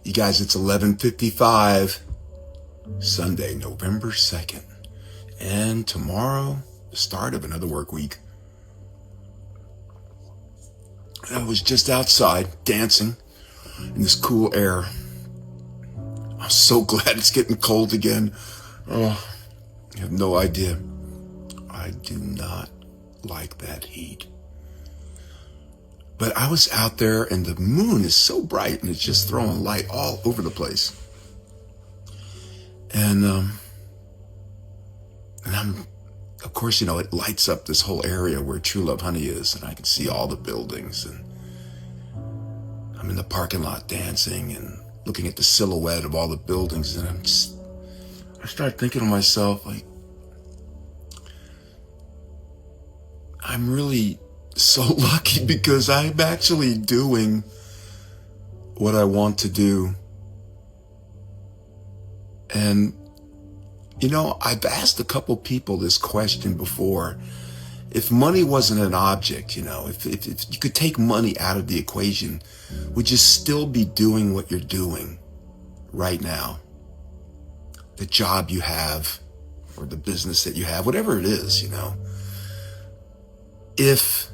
You guys, it's 11:55, Sunday, November 2nd. And tomorrow, the start of another work week. I was just outside dancing in this cool air. I'm so glad it's getting cold again. Oh, you have no idea. I do not like that heat. But I was out there and the moon is so bright and it's just throwing light all over the place. And I'm, of course, it lights up this whole area where True Love Honey is, and I can see all the buildings, and I'm in the parking lot dancing and looking at the silhouette of all the buildings, and I start thinking to myself, like, I'm really so lucky because I'm actually doing what I want to do. And, I've asked a couple people this question before. If money wasn't an object, if you could take money out of the equation, would you still be doing what you're doing right now? The job you have or the business that you have, whatever it is, If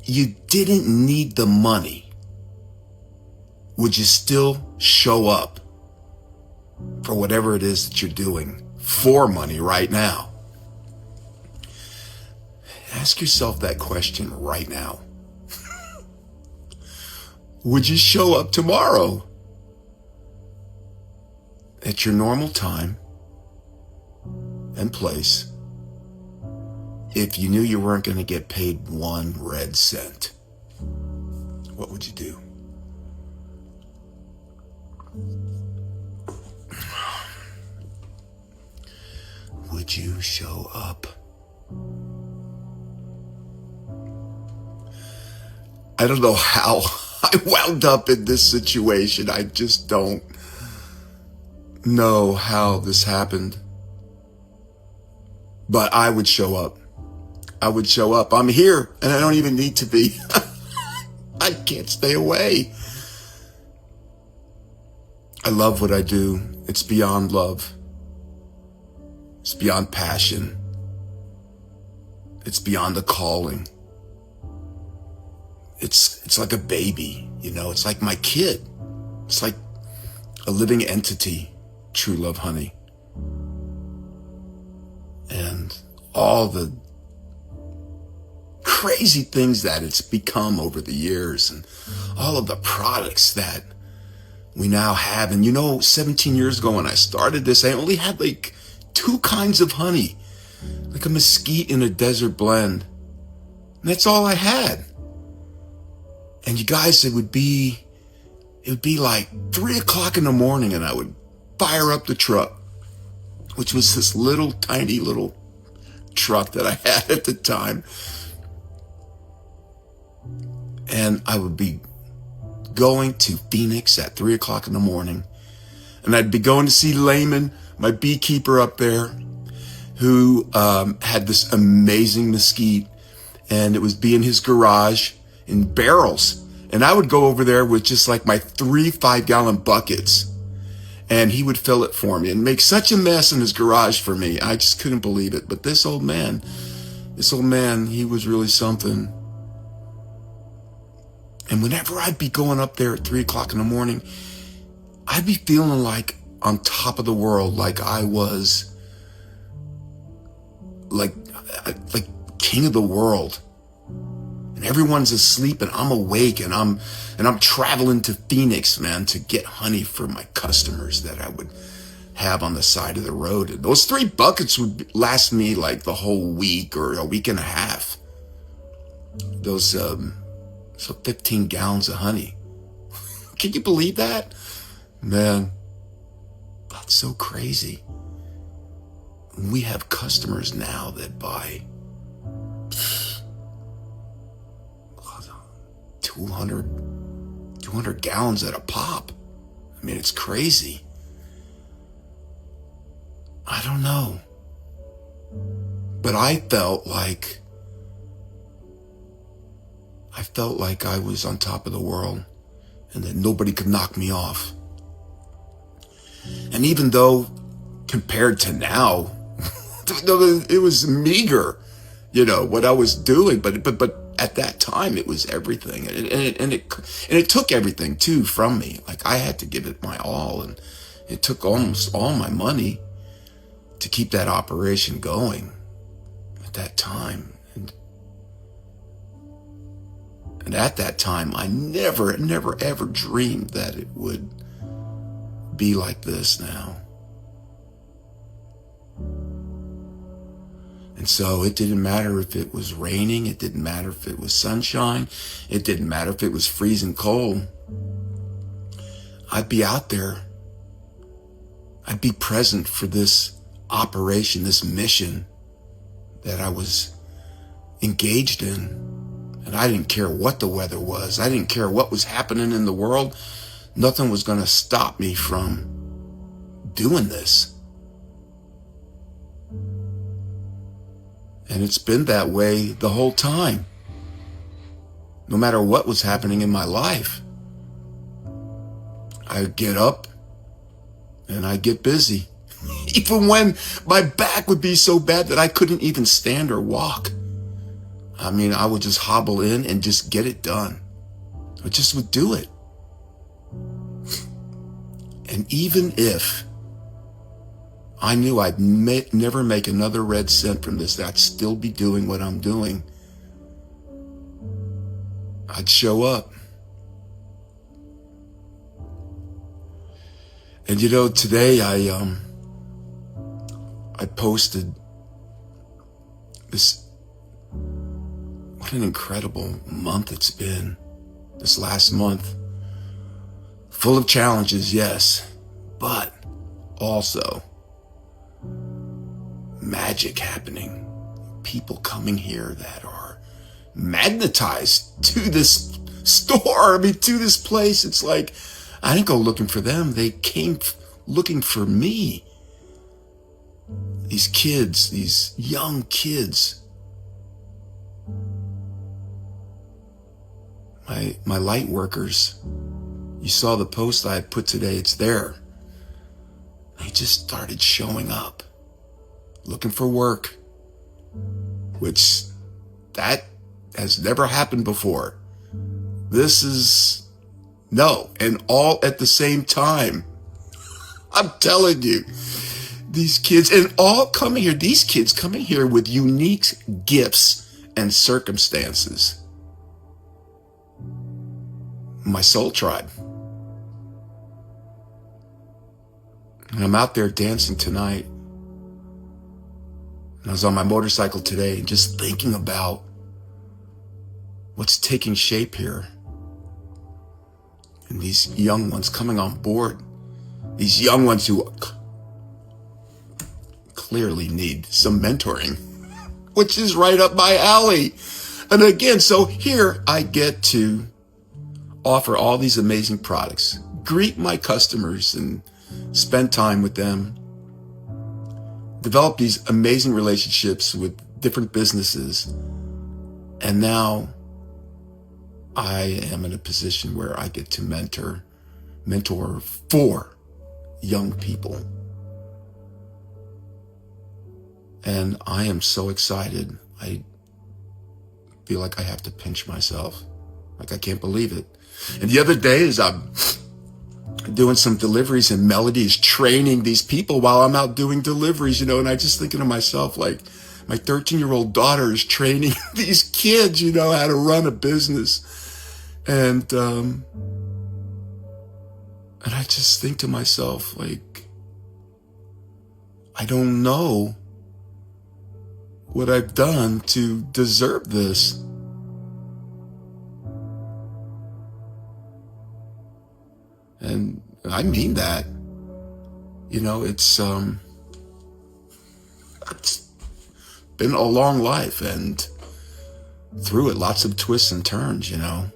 you didn't need the money, would you still show up for whatever it is that you're doing for money right now? Ask yourself that question right now. Would you show up tomorrow at your normal time and place if you knew you weren't going to get paid 1 red cent? What would you do? Would you show up? I don't know how I wound up in this situation. I just don't know how this happened. But I would show up. I would show up. I'm here and I don't even need to be. I can't stay away. I love what I do. It's beyond love. It's beyond passion. It's beyond a calling. It's like a baby, it's like my kid. It's like a living entity, True Love Honey. And all the crazy things that it's become over the years and all of the products that we now have. And 17 years ago when I started this, I only had like 2 kinds of honey, like a mesquite and a desert blend. And that's all I had. And you guys, it would be like 3 o'clock in the morning and I would fire up the truck, which was this little tiny little truck that I had at the time. And I would be going to Phoenix at 3 o'clock in the morning. And I'd be going to see Layman, my beekeeper up there, who had this amazing mesquite. And it would be in his garage in barrels. And I would go over there with just like my 3 5-gallon buckets. And he would fill it for me and make such a mess in his garage for me. I just couldn't believe it. But this old man, he was really something. And whenever I'd be going up there at 3 o'clock in the morning, I'd be feeling like on top of the world, like I was like king of the world. And everyone's asleep and I'm awake and I'm traveling to Phoenix, man, to get honey for my customers that I would have on the side of the road. And those 3 buckets would last me like the whole week or a week and a half. Those 15 gallons of honey. Can you believe that? Man, that's so crazy. We have customers now that buy 200 gallons at a pop. I mean, it's crazy. I don't know. But I felt like I was on top of the world. and that nobody could knock me off. And even though compared to now, it was meager, what I was doing, but at that time it was everything, and it took everything too from me. Like, I had to give it my all, and it took almost all my money to keep that operation going at that time. And at that time, I never ever dreamed that it would be like this now. And so it didn't matter if it was raining, it didn't matter if it was sunshine, it didn't matter if it was freezing cold. I'd be out there. I'd be present for this operation, this mission that I was engaged in. And I didn't care what the weather was. I didn't care what was happening in the world. Nothing was going to stop me from doing this. And it's been that way the whole time. No matter what was happening in my life, I'd get up and I'd get busy. Even when my back would be so bad that I couldn't even stand or walk. I mean, I would just hobble in and just get it done. I just would do it. And even if I knew I'd never make another red cent from this, I'd still be doing what I'm doing, I'd show up. And today I posted this. What an incredible month it's been. This last month, full of challenges, yes, but also magic happening. People coming here that are magnetized to this store, to this place. It's like, I didn't go looking for them. They came looking for me. These kids, these young kids. My light workers. You saw the post I put today. It's there. They just started showing up, looking for work, which that has never happened before. This is and all at the same time. I'm telling you, these kids and all coming here, these kids coming here with unique gifts and circumstances. My soul tribe. And I'm out there dancing tonight. And I was on my motorcycle today and just thinking about what's taking shape here. And these young ones coming on board. These young ones who clearly need some mentoring, which is right up my alley. And again, so here I get to offer all these amazing products, greet my customers and spend time with them, develop these amazing relationships with different businesses. And now I am in a position where I get to mentor 4 young people. And I am so excited. I feel like I have to pinch myself. Like, I can't believe it. And the other day, as I'm doing some deliveries, and Melody is training these people while I'm out doing deliveries, and I just thinking to myself, like, my 13-year-old daughter is training these kids, how to run a business. And I just think to myself, like, I don't know what I've done to deserve this. And I mean that. It's been a long life, and through it, lots of twists and turns, And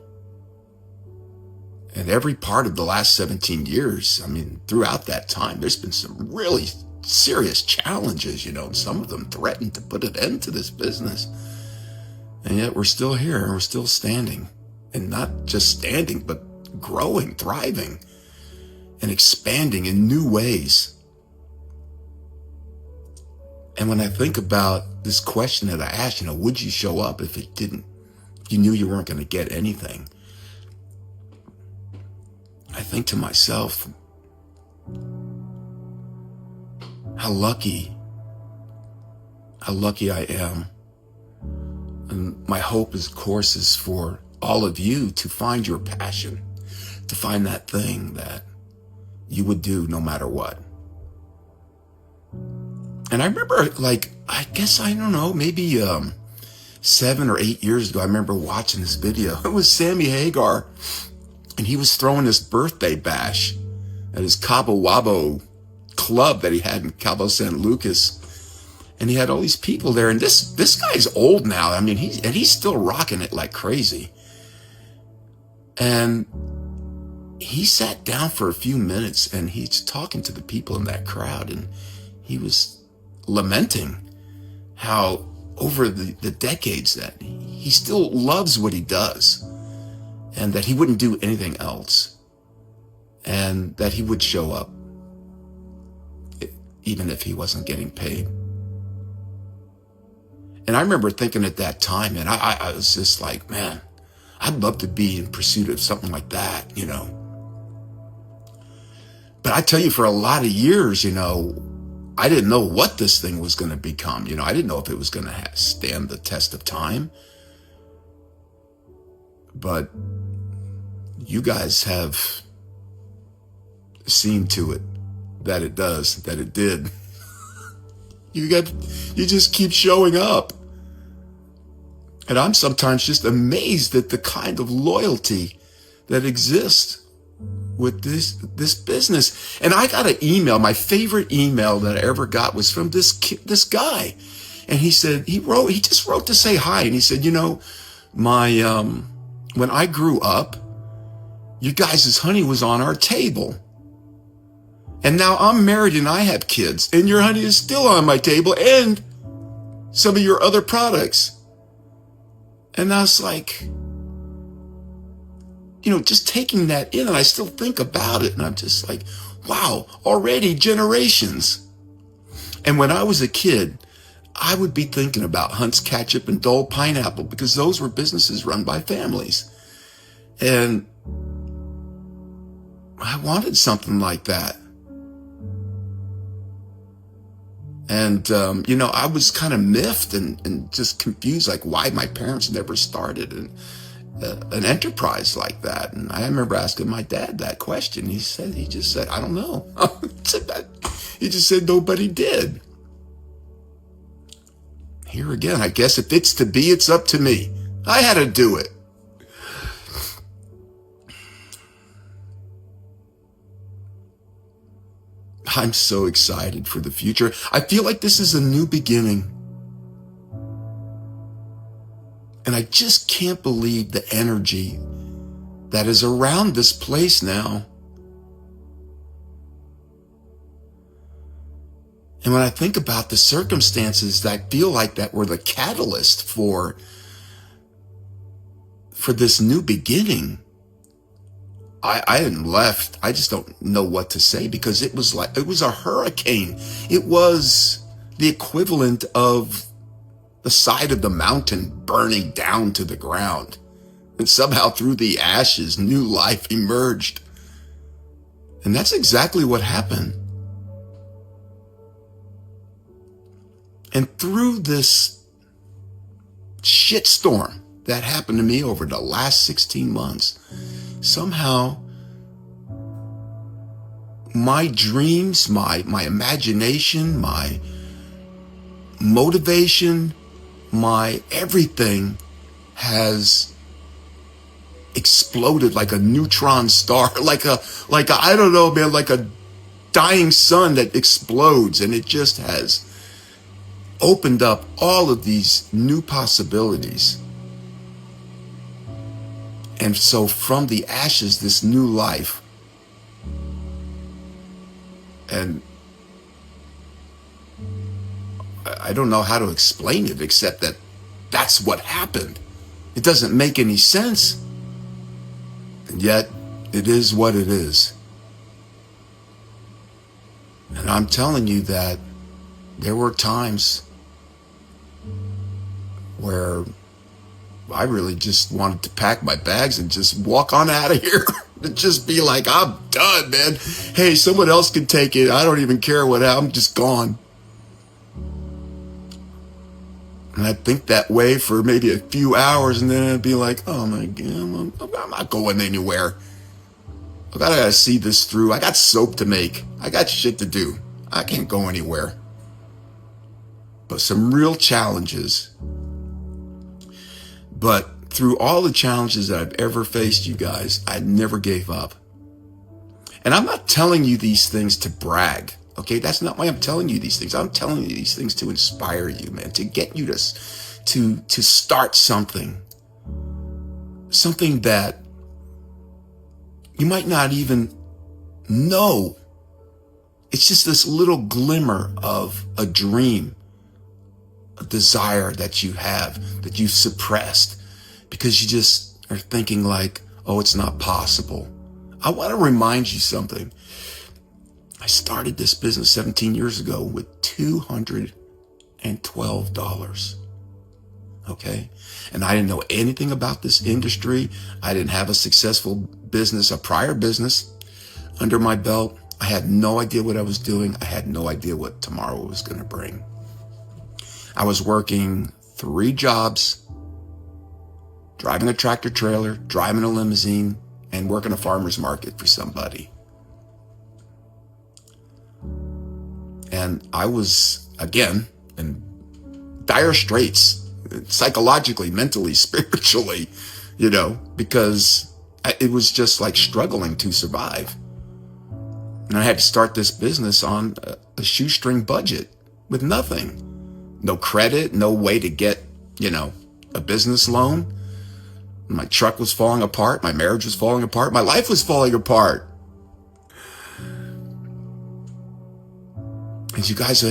every part of the last 17 years, throughout that time, there's been some really serious challenges, and some of them threatened to put an end to this business. And yet we're still here, and we're still standing. And not just standing, but growing, thriving, and expanding in new ways. And when I think about this question that I asked, would you show up if you knew you weren't going to get anything? I think to myself, how lucky I am. And my hope, of course, is for all of you to find your passion, to find that thing that you would do no matter what. And I remember, maybe 7 or 8 years ago, I remember watching this video. It was Sammy Hagar, and he was throwing this birthday bash at his Cabo Wabo club that he had in Cabo San Lucas. And he had all these people there, and this guy's old now. I mean, he's still rocking it like crazy. And he sat down for a few minutes, and he's talking to the people in that crowd, and he was lamenting how over the decades that he still loves what he does, and that he wouldn't do anything else, and that he would show up even if he wasn't getting paid. And I remember thinking at that time, and I was just like, man, I'd love to be in pursuit of something like that, But I tell you, for a lot of years, I didn't know what this thing was going to become. I didn't know if it was going to stand the test of time. But you guys have seen to it that it did. You just keep showing up. And I'm sometimes just amazed at the kind of loyalty that exists with this business. And I got an email. My favorite email that I ever got was from this guy. And he said, he just wrote to say hi. And he said, when I grew up, you guys' honey was on our table. And now I'm married and I have kids, and your honey is still on my table, and some of your other products. And I was like, just taking that in, and I still think about it, and I'm just like, wow, already generations. And when I was a kid, I would be thinking about Hunt's Ketchup and Dole Pineapple, because those were businesses run by families. And I wanted something like that. And, I was kind of miffed and just confused, like why my parents never started an enterprise like that. And I remember asking my dad that question. He just said, I don't know. He just said nobody did. Here again, I guess if it's to be, it's up to me. I had to do it. I'm so excited for the future. I feel like this is a new beginning. And I just can't believe the energy that is around this place now. And when I think about the circumstances that feel like that were the catalyst for this new beginning, I hadn't left. I just don't know what to say, because it was a hurricane. It was the equivalent of the side of the mountain burning down to the ground. And somehow through the ashes, new life emerged. And that's exactly what happened. And through this shitstorm that happened to me over the last 16 months, somehow my dreams, my imagination, my motivation, my everything has exploded like a neutron star, like a I don't know, man, like a dying sun that explodes, and it just has opened up all of these new possibilities. And so from the ashes, this new life. And I don't know how to explain it, except that that's what happened. It doesn't make any sense. And yet, It is what it is. And I'm telling you that there were times where I really just wanted to pack my bags and just walk on out of here. To just be like, I'm done, man. Hey, someone else can take it. I don't even care what I'm just gone. And I'd think that way for maybe a few hours, and then I'd be like, oh my God, I'm not going anywhere. I gotta see this through. I got soap to make. I got shit to do. I can't go anywhere. But some real challenges. But through all the challenges that I've ever faced, you guys, I never gave up. And I'm not telling you these things to brag. Okay, that's not why I'm telling you these things. I'm telling you these things to inspire you, man, to get you to start something that you might not even know. It's just this little glimmer of a dream, a desire that you have, that you've suppressed because you just are thinking like, oh, it's not possible. I want to remind you something. I started this business 17 years ago with $212. Okay. And I didn't know anything about this industry. I didn't have a successful business, a prior business under my belt. I had no idea what I was doing. I had no idea what tomorrow was going to bring. I was working 3 jobs, driving a tractor trailer, driving a limousine, and working a farmer's market for somebody. And I was, again, in dire straits, psychologically, mentally, spiritually, because it was just like struggling to survive. And I had to start this business on a shoestring budget with nothing. No credit, no way to get, a business loan. My truck was falling apart. My marriage was falling apart. My life was falling apart. And you guys,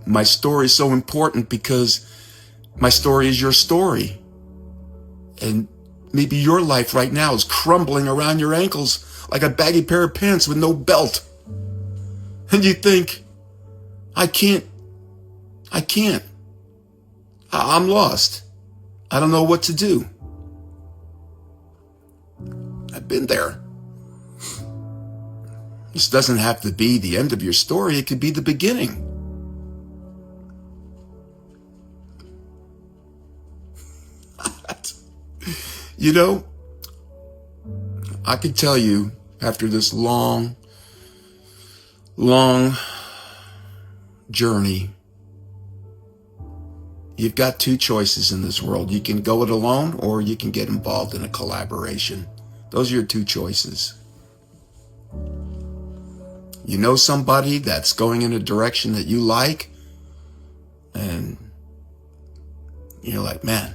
my story is so important because my story is your story. And maybe your life right now is crumbling around your ankles like a baggy pair of pants with no belt. And you think, I can't. I'm lost. I don't know what to do. I've been there. This doesn't have to be the end of your story. It could be the beginning. I could tell you after this long journey, you've got 2 choices in this world. You can go it alone or you can get involved in a collaboration. Those are your 2 choices. You know somebody that's going in a direction that you like, and you're like, man,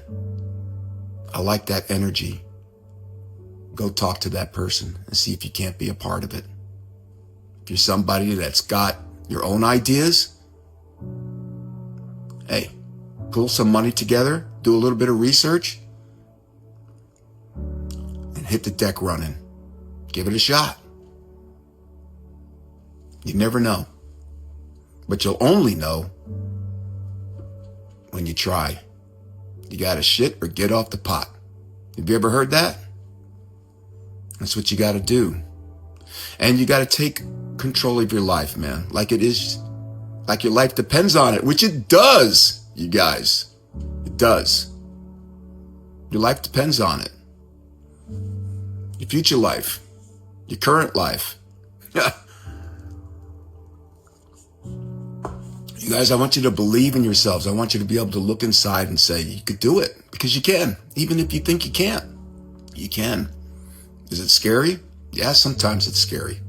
I like that energy. Go talk to that person and see if you can't be a part of it. If you're somebody that's got your own ideas, hey, pull some money together, do a little bit of research, and hit the deck running. Give it a shot. You never know. But you'll only know when you try. You gotta shit or get off the pot. Have you ever heard that? That's what you gotta do. And you gotta take control of your life, man. Like it is, like your life depends on it, which it does, you guys. It does. Your life depends on it. Your future life. Your current life. You guys, I want you to believe in yourselves. I want you to be able to look inside and say, you could do it, because you can. Even if you think you can't, you can. Is it scary? Yeah, sometimes it's scary.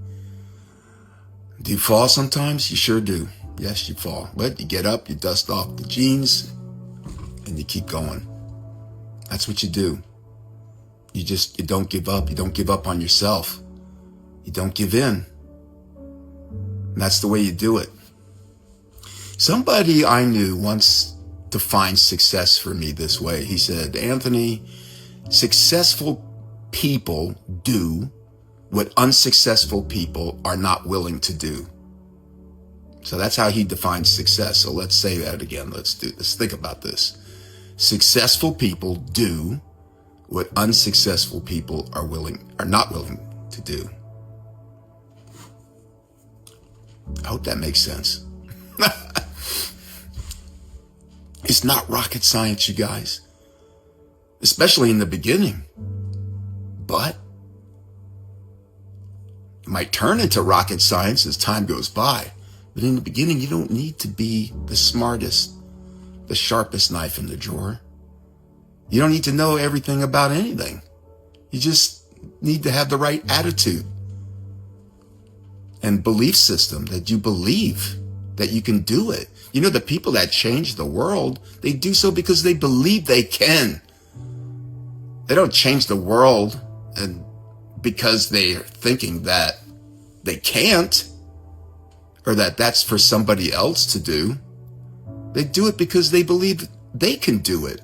Do you fall sometimes? You sure do. Yes, you fall. But you get up, you dust off the jeans, and you keep going. That's what you do. You don't give up. You don't give up on yourself. You don't give in. And that's the way you do it. Somebody I knew once defined success for me this way. He said, Anthony, successful people do what unsuccessful people are not willing to do. So that's how he defines success. So let's say that again. Let's think about this. Successful people do what unsuccessful people are not willing to do. I hope that makes sense. It's not rocket science, you guys, especially in the beginning, but it might turn into rocket science as time goes by. But in the beginning, you don't need to be the smartest, the sharpest knife in the drawer. You don't need to know everything about anything. You just need to have the right attitude and belief system that you believe that you can do it. You know, the people that change the world, they do so because they believe they can. They don't change the world and because they're thinking that they can't or that that's for somebody else to do. They do it because they believe they can do it.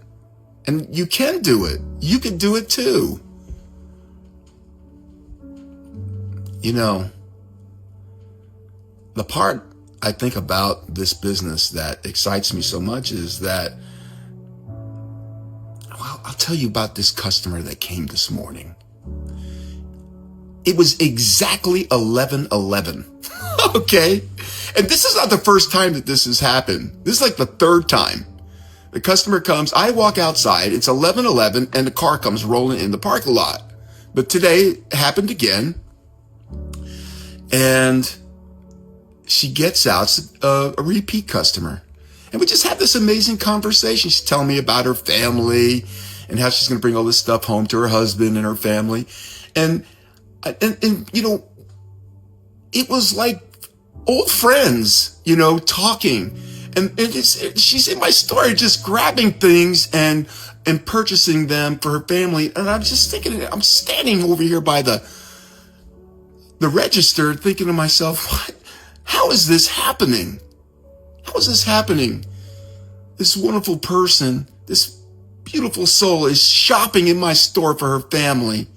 And you can do it. You can do it too. You know, the part I think about this business that excites me so much is that, well, I'll tell you about this customer that came this morning. It was exactly 11:11. Okay. And this is not the first time that this has happened. This is like the third time. The customer comes, I walk outside, it's 11:11, and the car comes rolling in the parking lot. But today it happened again. And she gets out, a repeat customer. And we just have this amazing conversation. She's telling me about her family and how she's going to bring all this stuff home to her husband and her family. And you know, it was like old friends, you know, talking. And she's in my store just grabbing things and purchasing them for her family. And I'm just thinking, I'm standing over here by the register thinking to myself, what? How is this happening? How is this happening? This wonderful person, this beautiful soul is shopping in my store for her family.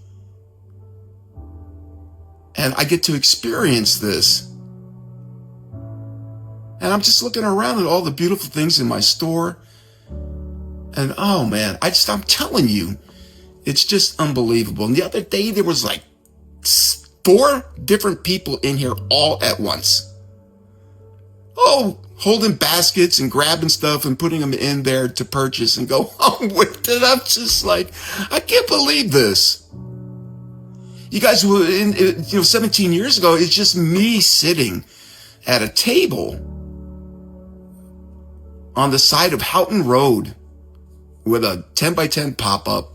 And I get to experience this. And I'm just looking around at all the beautiful things in my store. And oh man, I'm telling you, it's just unbelievable. And the other day there was like 4 different people in here all at once. Oh, holding baskets and grabbing stuff and putting them in there to purchase and go home with it. I'm just like, I can't believe this. You guys, 17 years ago, it's just me sitting at a table on the side of Houghton Road with a 10 by 10 pop-up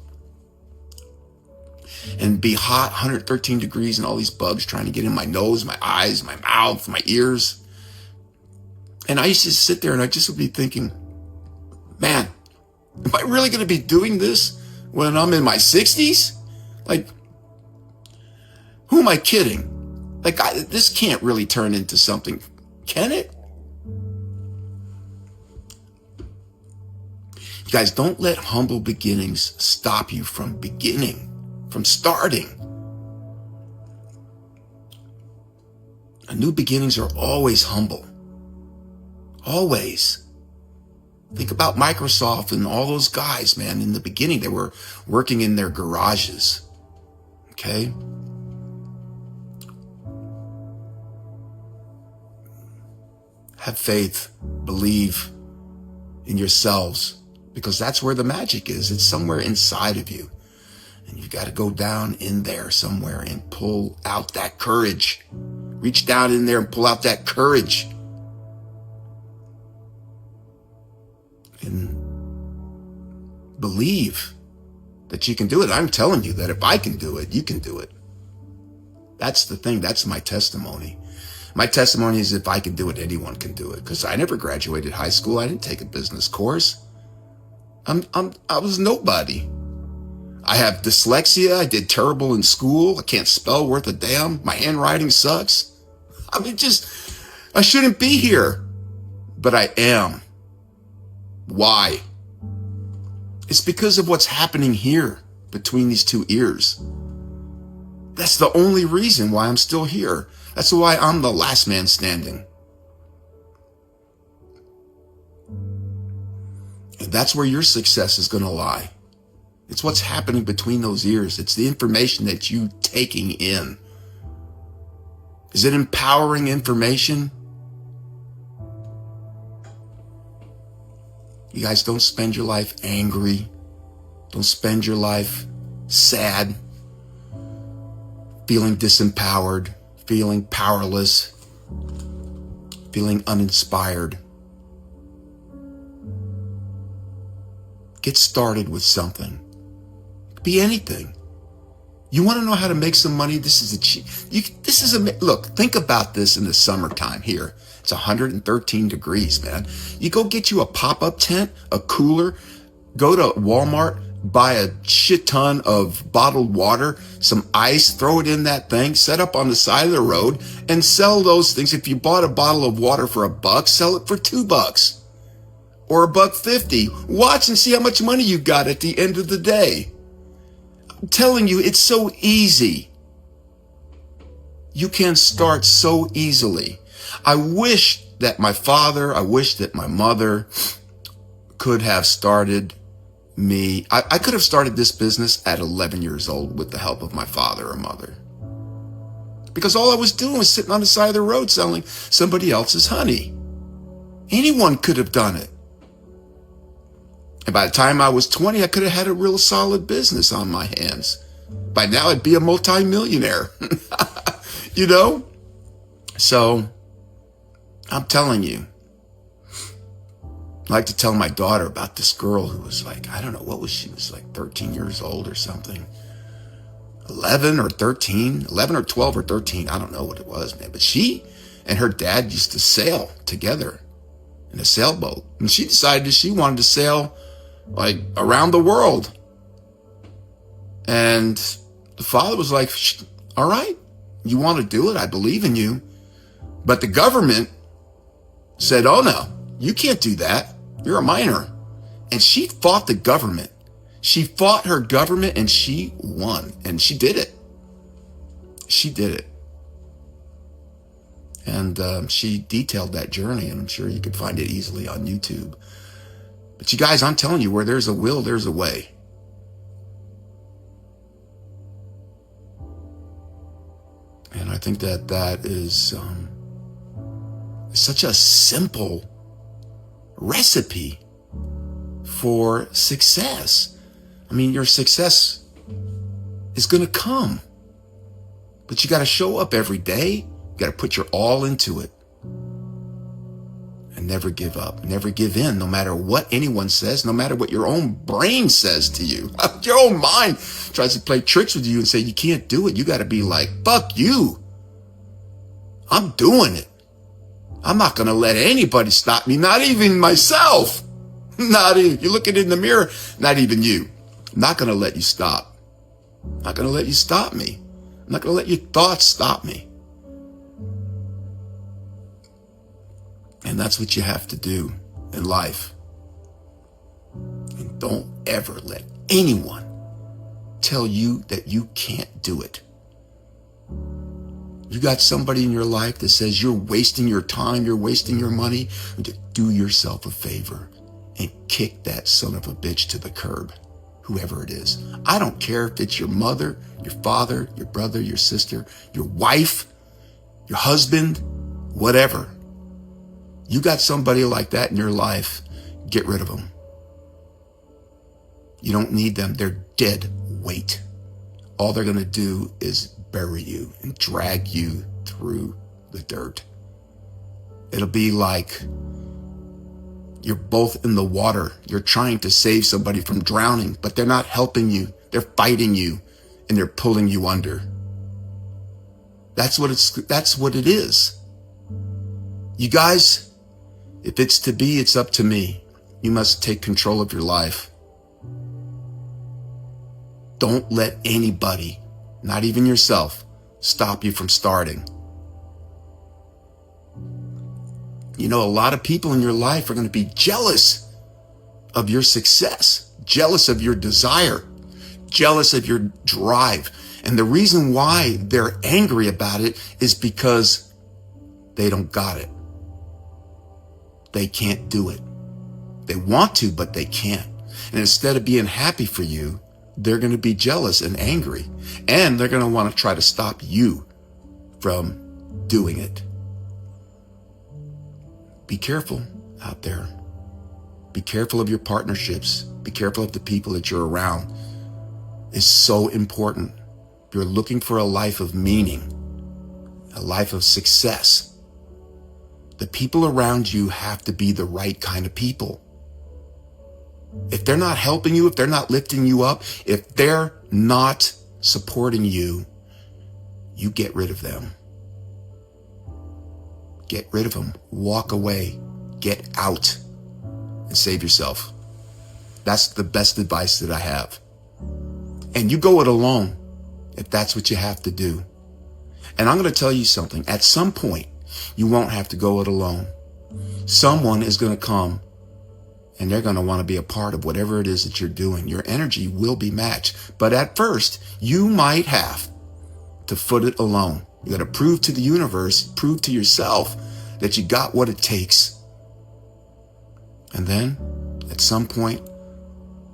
and be hot, 113 degrees and all these bugs trying to get in my nose, my eyes, my mouth, my ears. And I used to sit there and I just would be thinking, man, am I really going to be doing this when I'm in my 60s? Like, who am I kidding? Like, this can't really turn into something, can it? You guys, don't let humble beginnings stop you from beginning, from starting. New beginnings are always humble. Always. Think about Microsoft and all those guys, man. In the beginning, they were working in their garages. Okay? Have faith. Believe in yourselves. Because that's where the magic is. It's somewhere inside of you. And you've got to go down in there somewhere and pull out that courage. Reach down in there and pull out that courage. And believe that you can do it. I'm telling you that if I can do it, you can do it. That's the thing. That's my testimony. My testimony is if I can do it, anyone can do it. Because I never graduated high school. I didn't take a business course. I was nobody. I have dyslexia. I did terrible in school. I can't spell worth a damn. My handwriting sucks. I mean, I shouldn't be here, but I am. Why? It's because of what's happening here between these two ears. That's the only reason why I'm still here. That's why I'm the last man standing. And that's where your success is going to lie. It's what's happening between those ears. It's the information that you taking in. Is it empowering information? You guys, don't spend your life angry. Don't spend your life sad, feeling disempowered, feeling powerless, feeling uninspired. Get started with something. Be anything. You want to know how to make some money? Look, think about this in the summertime here. It's 113 degrees, man. You go get you a pop-up tent, a cooler, go to Walmart, buy a shit ton of bottled water, some ice, throw it in that thing, set up on the side of the road, and sell those things. If you bought a bottle of water for $1, sell it for $2 or $1.50. Watch and see how much money you got at the end of the day. I'm telling you, it's so easy. You can start so easily. I wish that my father, I wish that my mother could have started me. I could have started this business at 11 years old with the help of my father or mother. Because all I was doing was sitting on the side of the road selling somebody else's honey. Anyone could have done it. And by the time I was 20, I could have had a real solid business on my hands. By now, I'd be a multimillionaire. You know? So, I'm telling you, I like to tell my daughter about this girl who was like, I don't know, she was like 13 years old or something. 11 or 13, 11 or 12 or 13, I don't know what it was, man. But she and her dad used to sail together in a sailboat. And she decided that she wanted to sail like around the world. And the father was like, all right, you want to do it? I believe in you. But the government said, oh no, you can't do that. You're a minor. And she fought the government. She fought her government and she won. And she did it. She did it. And she detailed that journey, and I'm sure you could find it easily on YouTube. But you guys, I'm telling you, where there's a will, there's a way. And I think that is such a simple recipe for success. I mean, your success is going to come, but you got to show up every day. You got to put your all into it and never give up, never give in, no matter what anyone says, no matter what your own brain says to you. Your own mind tries to play tricks with you and say, you can't do it. You got to be like, fuck you. I'm doing it. I'm not going to let anybody stop me, not even myself. Not even, you look at it in the mirror, not even you. I'm not going to let you stop. I'm not going to let you stop me. I'm not going to let your thoughts stop me. And that's what you have to do in life. And don't ever let anyone tell you that you can't do it. You got somebody in your life that says you're wasting your time, you're wasting your money, do yourself a favor and kick that son of a bitch to the curb, whoever it is. I don't care if it's your mother, your father, your brother, your sister, your wife, your husband, whatever. You got somebody like that in your life, get rid of them. You don't need them. They're dead weight. All they're going to do is bury you and drag you through the dirt. It'll be like you're both in the water. You're trying to save somebody from drowning, but they're not helping you. They're fighting you and they're pulling you under. That's what it is. You guys, if it's to be, it's up to me. You must take control of your life. Don't let anybody, not even yourself, stop you from starting. You know, a lot of people in your life are going to be jealous of your success, jealous of your desire, jealous of your drive. And the reason why they're angry about it is because they don't got it. They can't do it. They want to, but they can't. And instead of being happy for you, they're going to be jealous and angry. And they're going to want to try to stop you from doing it. Be careful out there. Be careful of your partnerships. Be careful of the people that you're around. It's so important. If you're looking for a life of meaning, a life of success, the people around you have to be the right kind of people. If they're not helping you, if they're not lifting you up, if they're not supporting you, you get rid of them. Get rid of them. Walk away. Get out and save yourself. That's the best advice that I have. And you go it alone if that's what you have to do. And I'm going to tell you something. At some point, you won't have to go it alone. Someone is going to come and they're going to want to be a part of whatever it is that you're doing. Your energy will be matched. But at first, you might have to foot it alone. You got to prove to the universe, prove to yourself that you got what it takes. And then at some point,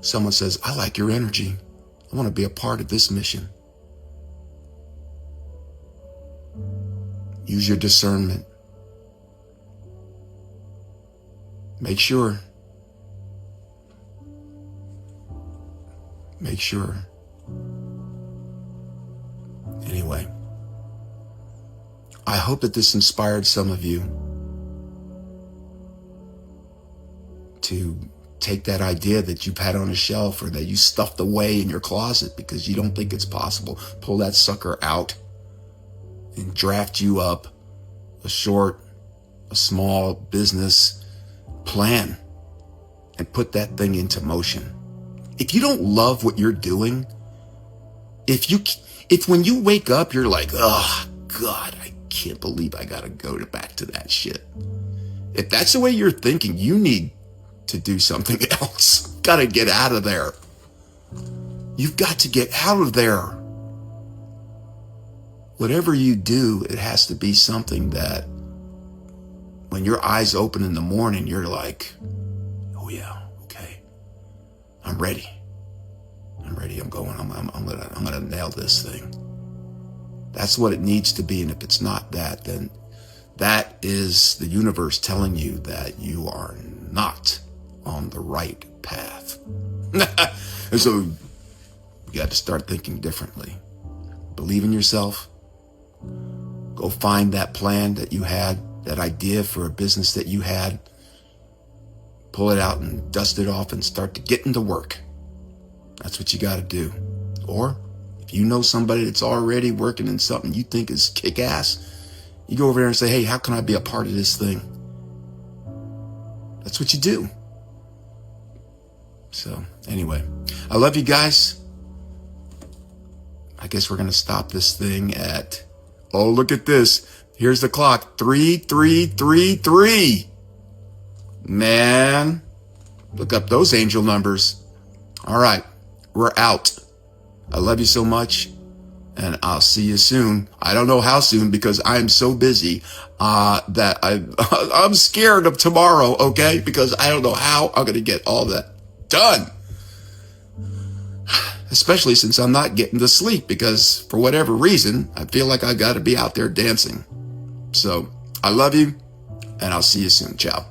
someone says, I like your energy. I want to be a part of this mission. Use your discernment. Make sure. Make sure. Anyway, I hope that this inspired some of you to take that idea that you've had on a shelf or that you stuffed away in your closet because you don't think it's possible. Pull that sucker out and draft you up a small business plan and put that thing into motion. If you don't love what you're doing, if when you wake up, you're like, oh God, I can't believe I got to go back to that shit. If that's the way you're thinking, you need to do something else. Got to get out of there. You've got to get out of there. Whatever you do, it has to be something that when your eyes open in the morning, you're like, oh yeah, okay. I'm ready. I'm ready. I'm going. I'm gonna nail this thing. That's what it needs to be. And if it's not that, then that is the universe telling you that you are not on the right path. And so you got to start thinking differently. Believe in yourself. Go find that plan that you had, that idea for a business that you had. Pull it out and dust it off and start to get into work. That's what you got to do. Or if you know somebody that's already working in something you think is kick-ass, you go over there and say, hey, how can I be a part of this thing? That's what you do. So anyway, I love you guys. I guess we're going to stop this thing at, oh, look at this. Here's the clock. 3333. Man, look up those angel numbers. All right, we're out. I love you so much, and I'll see you soon. I don't know how soon because I'm so busy that I'm scared of tomorrow, okay? Because I don't know how I'm going to get all that done. Especially since I'm not getting to sleep because for whatever reason, I feel like I got to be out there dancing. So I love you, and I'll see you soon. Ciao.